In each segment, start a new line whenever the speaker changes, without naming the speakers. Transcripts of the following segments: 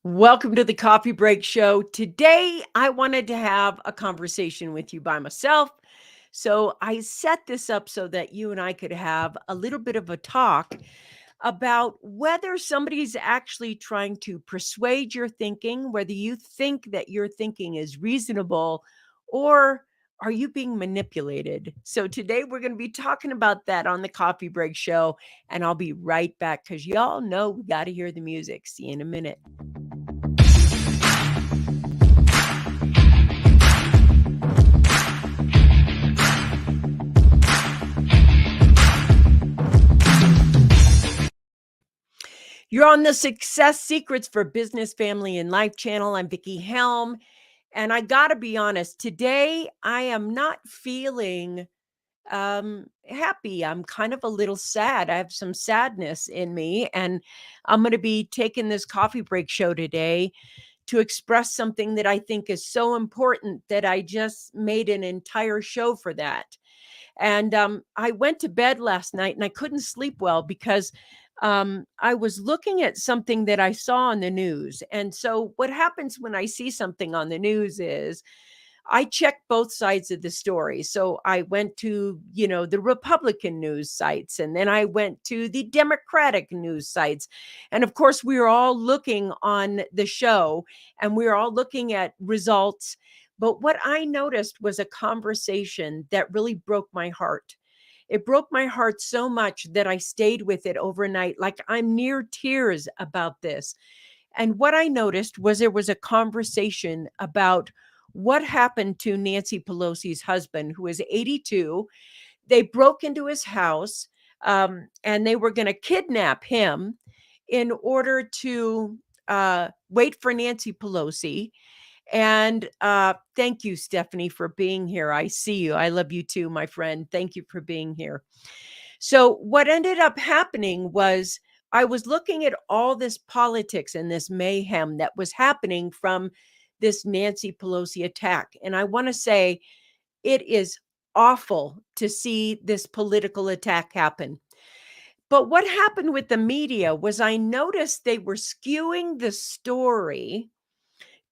Welcome to the Coffee Break Show. Today, I wanted to have a conversation with you by myself. So I set this up so that you and I could have a little bit of a talk about whether somebody's actually trying to persuade your thinking, whether you think that your thinking is reasonable, or are you being manipulated? So today we're going to be talking about that on the Coffee Break Show, and I'll be right back because y'all know we got to hear the music. See you in a minute. You're on the Success Secrets for Business, Family, and Life channel. I'm Vickie Helm. And I got to be honest, today I am not feeling happy. I'm kind of a little sad. I have some sadness in me. And I'm going to be taking this coffee break show today to express something that I think is so important that I just made an entire show for that. And I went to bed last night and I couldn't sleep well because I was looking at something that I saw on the news. And so, what happens when I see something on the news is I check both sides of the story. So, I went to, the Republican news sites, and then I went to the Democratic news sites. And of course, we were all looking on the show and we were all looking at results. But what I noticed was a conversation that really broke my heart. It broke my heart so much that I stayed with it overnight. Like I'm near tears about this. And what I noticed was there was a conversation about what happened to Nancy Pelosi's husband, who is 82. They broke into his house and they were going to kidnap him in order to wait for Nancy Pelosi. And thank you, Stephanie, for being here. I see you. I love you too, my friend. Thank you for being here. So, what ended up happening was I was looking at all this politics and this mayhem that was happening from this Nancy Pelosi attack. And I want to say it is awful to see this political attack happen. But what happened with the media was I noticed they were skewing the story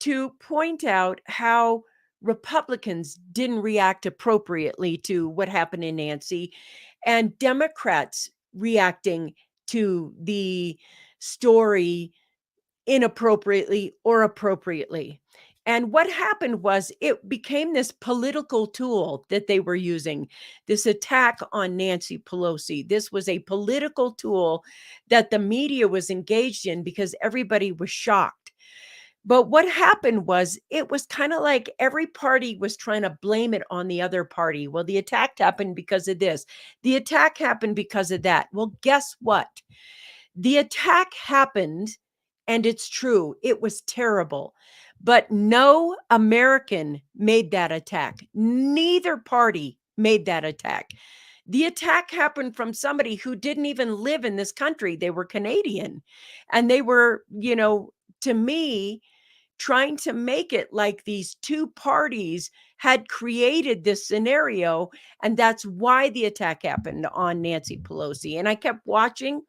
to point out how Republicans didn't react appropriately to what happened in Nancy and Democrats reacting to the story inappropriately or appropriately. And what happened was it became this political tool that they were using, this attack on Nancy Pelosi. This was a political tool that the media was engaged in because everybody was shocked. But what happened was it was kind of like every party was trying to blame it on the other party. Well, the attack happened because of this. The attack happened because of that. Well, guess what? The attack happened, and it's true. It was terrible. But no American made that attack. Neither party made that attack. The attack happened from somebody who didn't even live in this country. They were Canadian. And they were, to me, trying to make it like these two parties had created this scenario. And that's why the attack happened on Nancy Pelosi. And I kept watching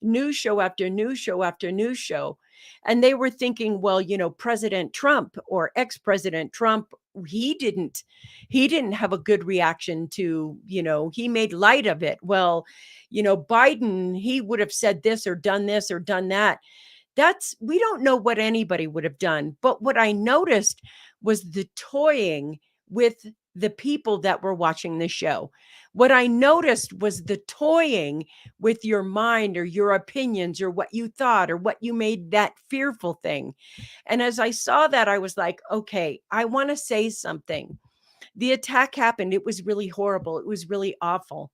news show after news show after news show. And they were thinking, well, President Trump or ex-President Trump, he didn't have a good reaction to, he made light of it. Well, Biden, he would have said this or done that. We don't know what anybody would have done. But what I noticed was the toying with the people that were watching the show. What I noticed was the toying with your mind or your opinions or what you thought or what you made that fearful thing. And as I saw that, I was like, okay, I want to say something. The attack happened. It was really horrible. It was really awful.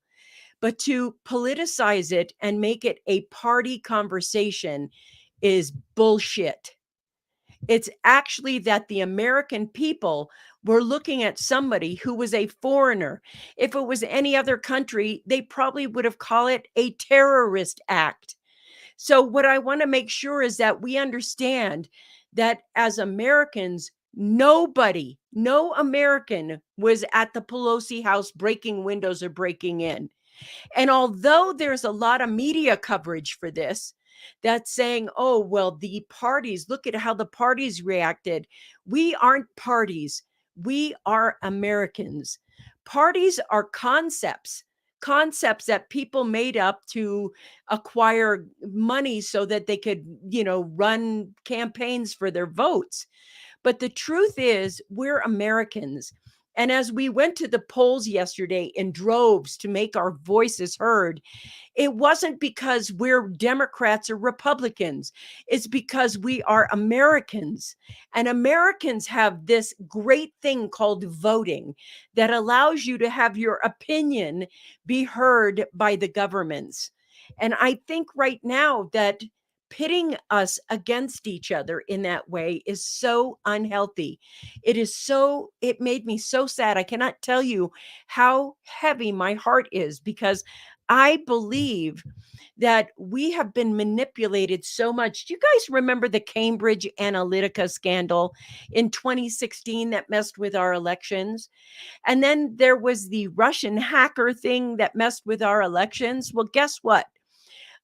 But to politicize it and make it a party conversation is bullshit. It's actually that the American people were looking at somebody who was a foreigner. If it was any other country, they probably would have called it a terrorist act. So what I want to make sure is that we understand that as Americans, no American was at the Pelosi house breaking windows or breaking in. And although there's a lot of media coverage for this, that's saying, oh, well, the parties, look at how the parties reacted. We aren't parties. We are Americans. Parties are concepts that people made up to acquire money so that they could, run campaigns for their votes. But the truth is, we're Americans. And as we went to the polls yesterday in droves to make our voices heard, it wasn't because we're Democrats or Republicans. It's because we are Americans. And Americans have this great thing called voting that allows you to have your opinion be heard by the governments. And I think right now that pitting us against each other in that way is so unhealthy. It made me so sad. I cannot tell you how heavy my heart is, because I believe that we have been manipulated so much. Do you guys remember the Cambridge Analytica scandal in 2016 that messed with our elections? And then there was the Russian hacker thing that messed with our elections. Well, guess what?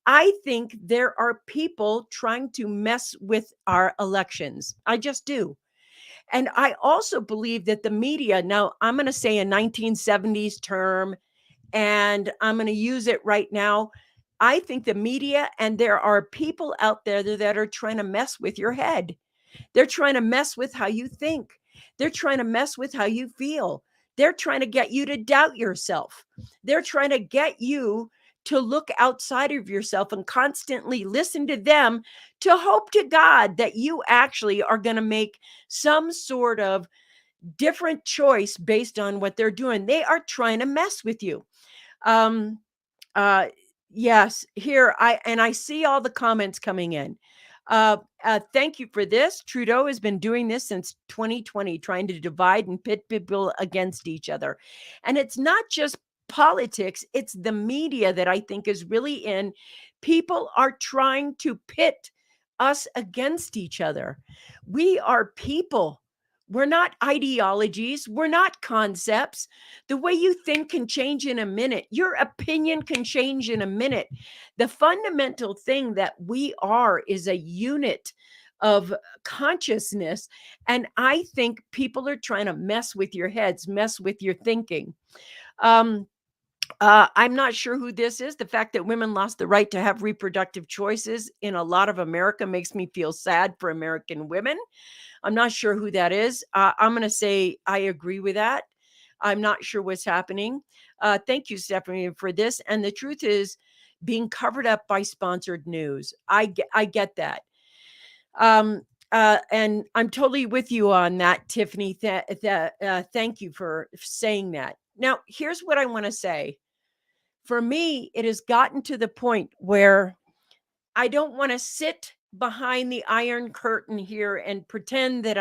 I think there are people trying to mess with our elections. I just do. And I also believe that the media, now I'm going to say a 1970s term, and I'm going to use it right now. I think the media, and there are people out there that are trying to mess with your head. They're trying to mess with how you think. They're trying to mess with how you feel. They're trying to get you to doubt yourself. They're trying to get you to look outside of yourself and constantly listen to them, to hope to God that you actually are going to make some sort of different choice based on what they're doing. They are trying to mess with you. Um, uh, yes, here I see all the comments coming in. Thank you for this. Trudeau has been doing this since 2020, trying to divide and pit people against each other. And it's not just politics, it's the media that I think is really in. People are trying to pit us against each other. We are people. We're not ideologies. We're not concepts. The way you think can change in a minute. Your opinion can change in a minute. The fundamental thing that we are is a unit of consciousness. And I think people are trying to mess with your heads, mess with your thinking. Um, I'm not sure who this is. The fact that women lost the right to have reproductive choices in a lot of America makes me feel sad for American women. I'm not sure who that is. I'm going to say I agree with that. I'm not sure what's happening. Thank you, Stephanie, for this. And the truth is, being covered up by sponsored news. I get that. And I'm totally with you on that, Tiffany. Thank you for saying that. Now, here's what I want to say. For me, it has gotten to the point where I don't want to sit behind the iron curtain here and pretend that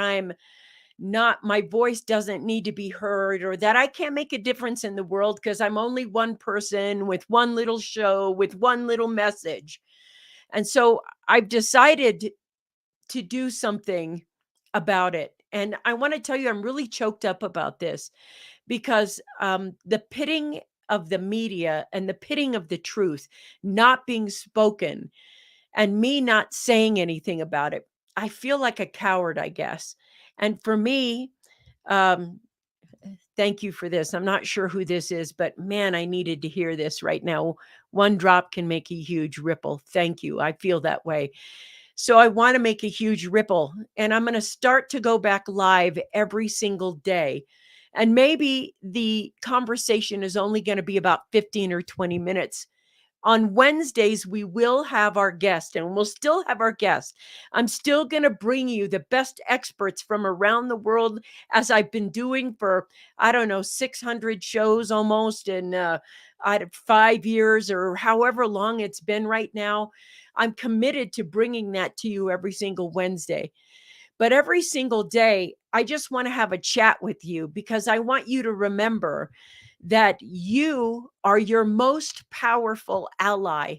my voice doesn't need to be heard, or that I can't make a difference in the world because I'm only one person with one little show, with one little message. And so I've decided to do something about it. And I want to tell you, I'm really choked up about this, because the pitting of the media and the pitting of the truth not being spoken, and me not saying anything about it, I feel like a coward, I guess. And for me, um, thank you for this. I'm not sure who this is, but man, I needed to hear this right now. One drop can make a huge ripple. Thank you. I feel that way. So I want to make a huge ripple, and I'm going to start to go back live every single day. And maybe the conversation is only going to be about 15 or 20 minutes. On Wednesdays, we will have our guest, and we'll still have our guest. I'm still going to bring you the best experts from around the world, as I've been doing for, I don't know, 600 shows almost in 5 years, or however long it's been right now. I'm committed to bringing that to you every single Wednesday. But every single day, I just want to have a chat with you, because I want you to remember that you are your most powerful ally,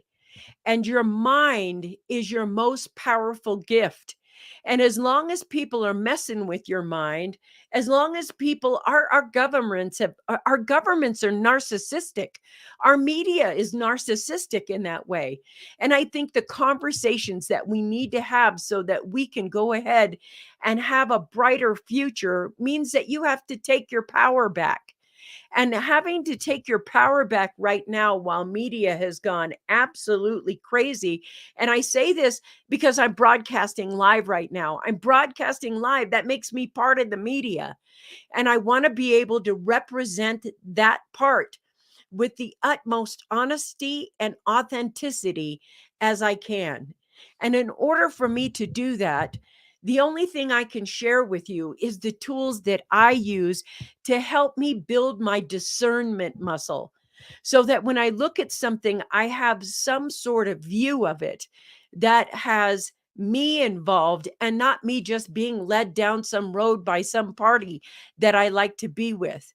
and your mind is your most powerful gift. And as long as people are messing with your mind, as long as people our governments have our governments are narcissistic. Our media is narcissistic in that way. And I think the conversations that we need to have so that we can go ahead and have a brighter future means that you have to take your power back. And having to take your power back right now while media has gone absolutely crazy. And I say this because I'm broadcasting live right now. I'm broadcasting live. That makes me part of the media. And I want to be able to represent that part with the utmost honesty and authenticity as I can. And in order for me to do that, the only thing I can share with you is the tools that I use to help me build my discernment muscle so that when I look at something, I have some sort of view of it that has me involved and not me just being led down some road by some party that I like to be with.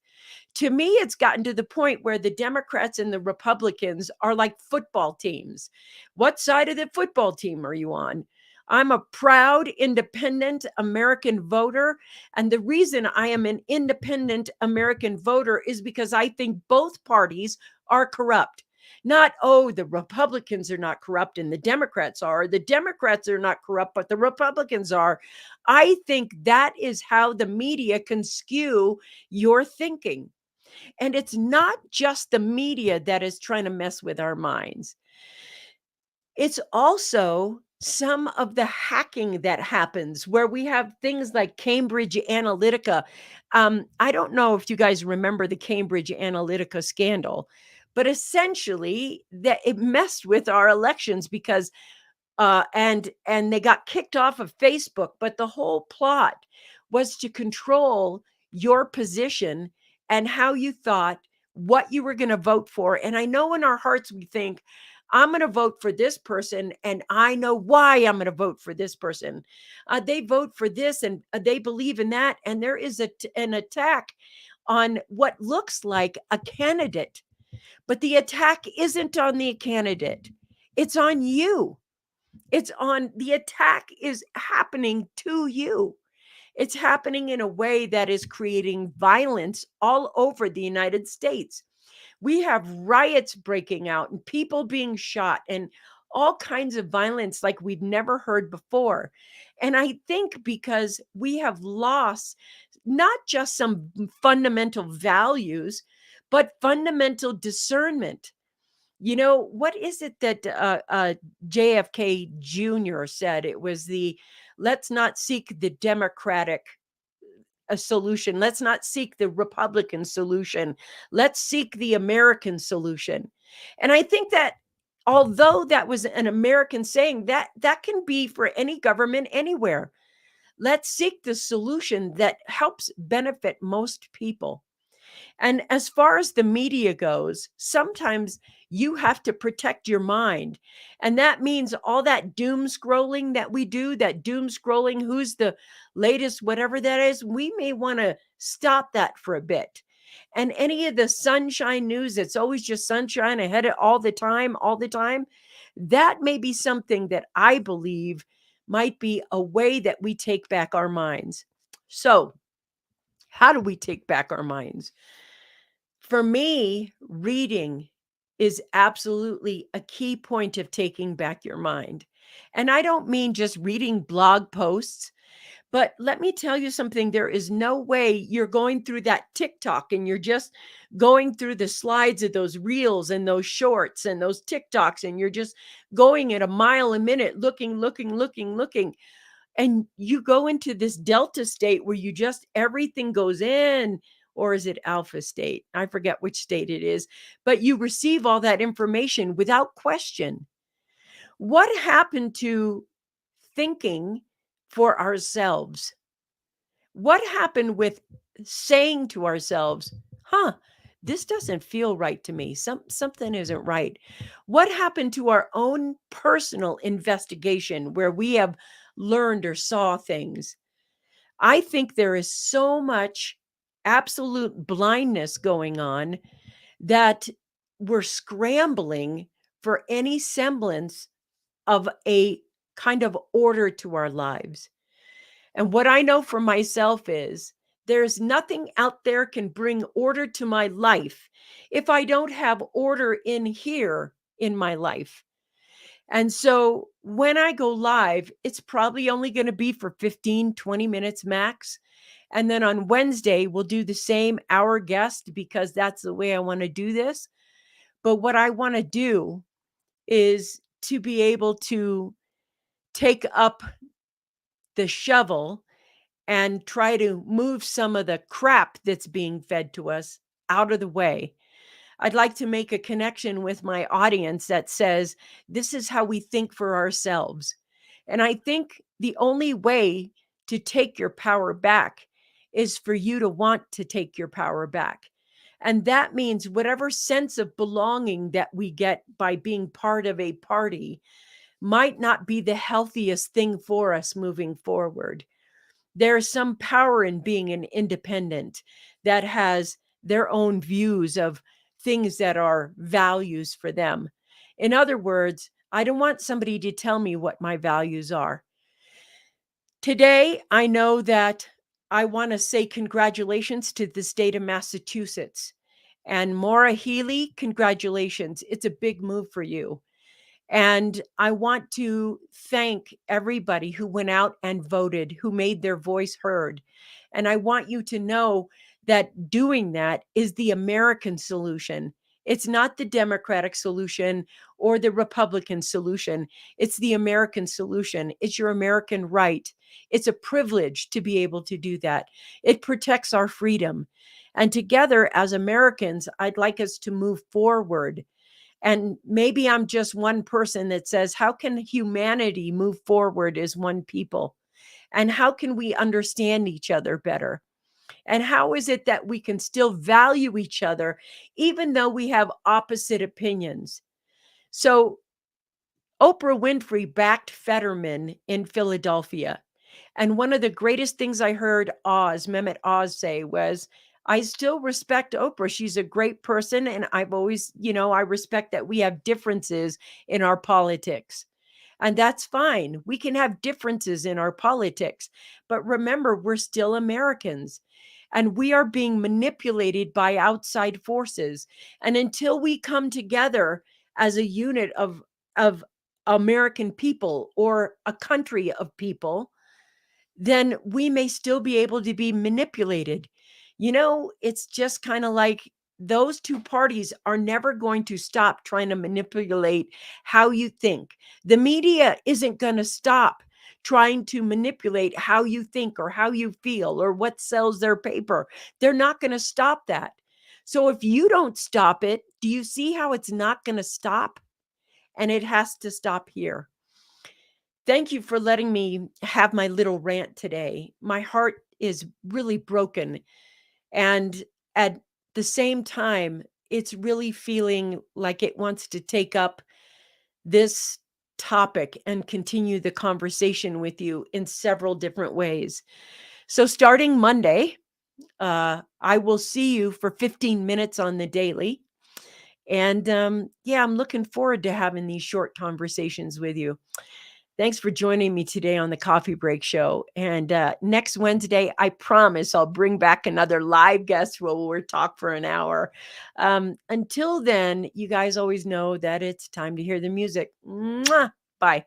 To me, it's gotten to the point where the Democrats and the Republicans are like football teams. What side of the football team are you on? I'm a proud independent American voter. And the reason I am an independent American voter is because I think both parties are corrupt. Not, oh, the Republicans are not corrupt and the Democrats are. The Democrats are not corrupt, but the Republicans are. I think that is how the media can skew your thinking. And it's not just the media that is trying to mess with our minds. It's also some of the hacking that happens where we have things like Cambridge Analytica. I don't know if you guys remember the Cambridge Analytica scandal, but essentially that it messed with our elections because and they got kicked off of Facebook, but the whole plot was to control your position and how you thought, what you were going to vote for. And I know in our hearts we think, I'm going to vote for this person, and I know why I'm going to vote for this person. They vote for this, and they believe in that, and there is an attack on what looks like a candidate, but the attack isn't on the candidate; it's on you. It's on the attack is happening to you. It's happening in a way that is creating violence all over the United States. We have riots breaking out and people being shot and all kinds of violence like we've never heard before. And I think because we have lost not just some fundamental values, but fundamental discernment. You know, what is it that JFK Jr. said? It was the let's not seek the Democratic a solution. Let's not seek the Republican solution. Let's seek the American solution. And I think that although that was an American saying, that can be for any government anywhere. Let's seek the solution that helps benefit most people. And as far as the media goes, sometimes you have to protect your mind. And that means all that doom scrolling that we do, that doom scrolling, who's the latest, whatever that is, we may want to stop that for a bit. And any of the sunshine news that's always just sunshine ahead of all the time, that may be something that I believe might be a way that we take back our minds. So, how do we take back our minds? For me, reading is absolutely a key point of taking back your mind. And I don't mean just reading blog posts, but let me tell you something. There is no way you're going through that TikTok and you're just going through the slides of those reels and those shorts and those TikToks, and you're just going at a mile a minute, looking. And you go into this delta state where you just everything goes in, or is it alpha state? I forget which state it is, but you receive all that information without question. What happened to thinking for ourselves? What happened with saying to ourselves, huh, this doesn't feel right to me. Something isn't right. What happened to our own personal investigation where we have learned or saw things? I think there is so much absolute blindness going on that we're scrambling for any semblance of a kind of order to our lives. And what I know for myself is there's nothing out there can bring order to my life if I don't have order in here in my life. And so when I go live, it's probably only going to be for 15, 20 minutes max. And then on Wednesday, we'll do the same hour guest because that's the way I want to do this. But what I want to do is to be able to take up the shovel and try to move some of the crap that's being fed to us out of the way. I'd like to make a connection with my audience that says, this is how we think for ourselves. And I think the only way to take your power back is for you to want to take your power back. And that means whatever sense of belonging that we get by being part of a party might not be the healthiest thing for us moving forward. There's some power in being an independent that has their own views of things that are values for them. In other words, I don't want somebody to tell me what my values are. Today, I know that I want to say congratulations to the state of Massachusetts. And Maura Healey, congratulations. It's a big move for you. And I want to thank everybody who went out and voted, who made their voice heard. And I want you to know that doing that is the American solution. It's not the Democratic solution or the Republican solution. It's the American solution. It's your American right. It's a privilege to be able to do that. It protects our freedom. And together as Americans, I'd like us to move forward. And maybe I'm just one person that says, how can humanity move forward as one people? And how can we understand each other better? And how is it that we can still value each other, even though we have opposite opinions? So Oprah Winfrey backed Fetterman in Philadelphia. And one of the greatest things I heard Mehmet Oz say was, I still respect Oprah. She's a great person. And I've always, I respect that we have differences in our politics. And that's fine. We can have differences in our politics. But remember, we're still Americans and we are being manipulated by outside forces. And until we come together as a unit of American people or a country of people, then we may still be able to be manipulated. It's just kind of like those two parties are never going to stop trying to manipulate how you think. The media isn't going to stop trying to manipulate how you think or how you feel or what sells their paper. They're not going to stop that. So if you don't stop it, do you see how it's not going to stop? And it has to stop here. Thank you for letting me have my little rant today. My heart is really broken. And at the same time, it's really feeling like it wants to take up this topic and continue the conversation with you in several different ways. So, starting Monday, I will see you for 15 minutes on the daily. And I'm looking forward to having these short conversations with you. Thanks for joining me today on the Coffee Break Show. And next Wednesday, I promise I'll bring back another live guest where we'll talk for an hour. Until then, you guys always know that it's time to hear the music. Mwah! Bye.